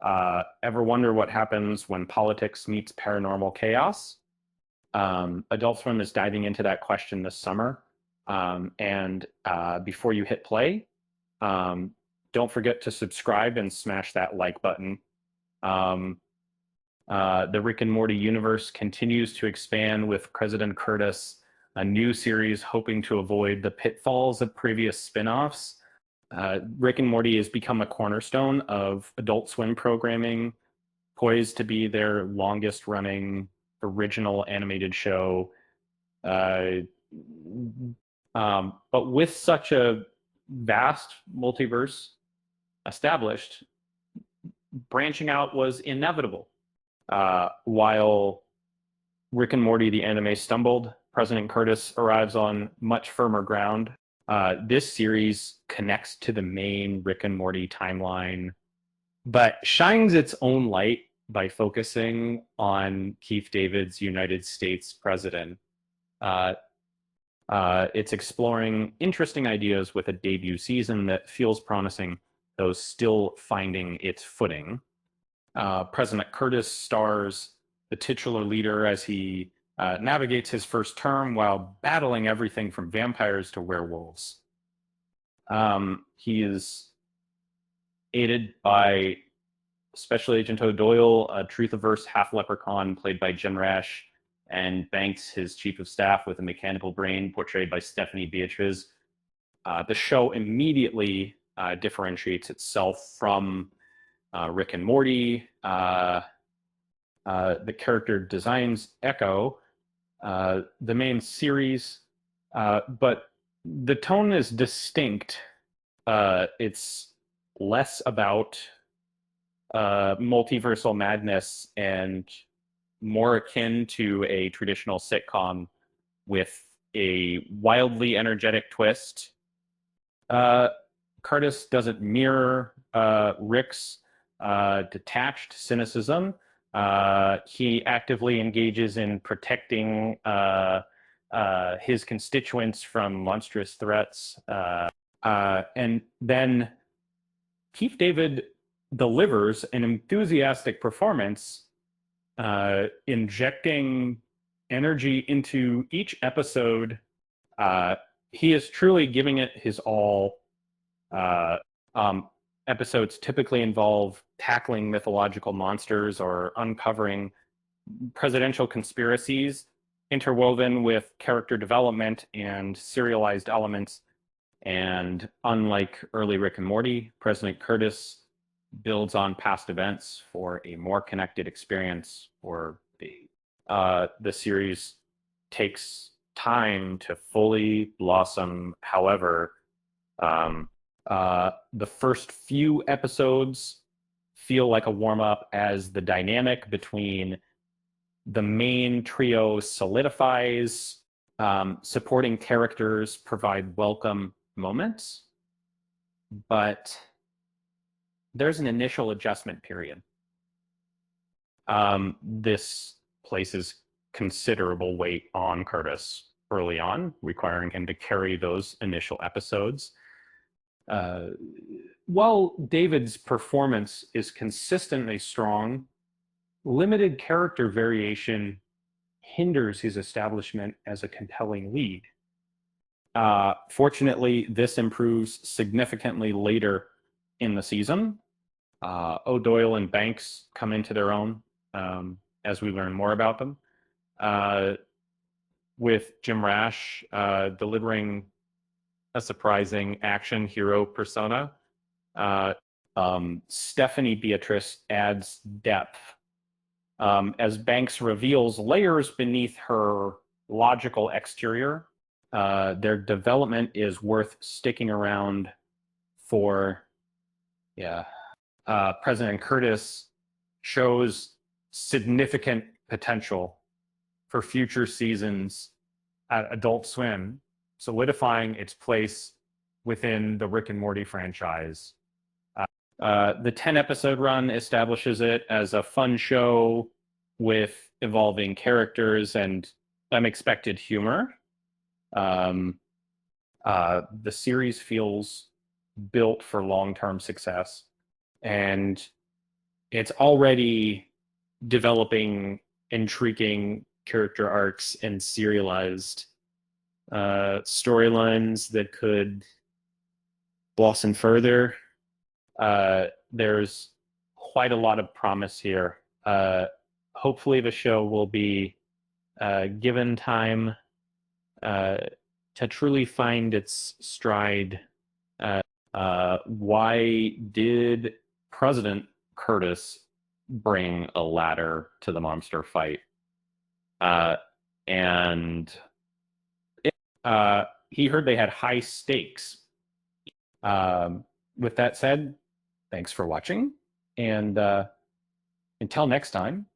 Ever wonder what happens when politics meets paranormal chaos? Adult Swim is diving into that question this summer. And before you hit play, um, don't forget to subscribe and smash that like button. Um, the Rick and Morty universe continues to expand with President Curtis, a new series hoping to avoid the pitfalls of previous spin-offs. Rick and Morty has become a cornerstone of Adult Swim programming, poised to be their longest running original animated show. Uh, but with such a vast multiverse established, branching out was inevitable. While Rick and Morty, the anime, stumbled, President Curtis arrives on much firmer ground. This series connects to the main Rick and Morty timeline, but shines its own light by focusing on Keith David's United States president. Uh, it's exploring interesting ideas with a debut season that feels promising, though still finding its footing. President Curtis stars the titular leader as he navigates his first term while battling everything from vampires to werewolves. He is aided by Special Agent O'Doyle, a truth-averse half-leprechaun played by Jim Rash, and Banks, his chief of staff with a mechanical brain portrayed by Stephanie Beatriz. The show immediately differentiates itself from Rick and Morty. The character designs echo the main series, but the tone is distinct. It's less about multiversal madness and more akin to a traditional sitcom with a wildly energetic twist. Curtis doesn't mirror Rick's detached cynicism. He actively engages in protecting his constituents from monstrous threats. And then Keith David delivers an enthusiastic performance, injecting energy into each episode. He is truly giving it his all. Episodes typically involve tackling mythological monsters or uncovering presidential conspiracies, interwoven with character development and serialized elements. And unlike early Rick and Morty, President Curtis builds on past events for a more connected experience. Or the series takes time to fully blossom. However, the first few episodes feel like a warm-up as the dynamic between the main trio solidifies. Supporting characters provide welcome moments, but there's an initial adjustment period. This places considerable weight on Curtis early on, requiring him to carry those initial episodes. While David's performance is consistently strong, limited character variation hinders his establishment as a compelling lead. Fortunately, this improves significantly later in the season. O'Doyle and Banks come into their own as we learn more about them, with Jim Rash delivering a surprising action hero persona. Stephanie Beatriz adds depth as Banks reveals layers beneath her logical exterior. Their development is worth sticking around for. Yeah. President Curtis shows significant potential for future seasons at Adult Swim, solidifying its place within the Rick and Morty franchise. The 10-episode run establishes it as a fun show with evolving characters and unexpected humor. The series feels built for long-term success, and it's already developing intriguing character arcs and serialized storylines that could blossom further. There's quite a lot of promise here. Hopefully, the show will be given time to truly find its stride. Why did President Curtis bring a ladder to the monster fight? And he heard they had high stakes. With that said, thanks for watching. And until next time,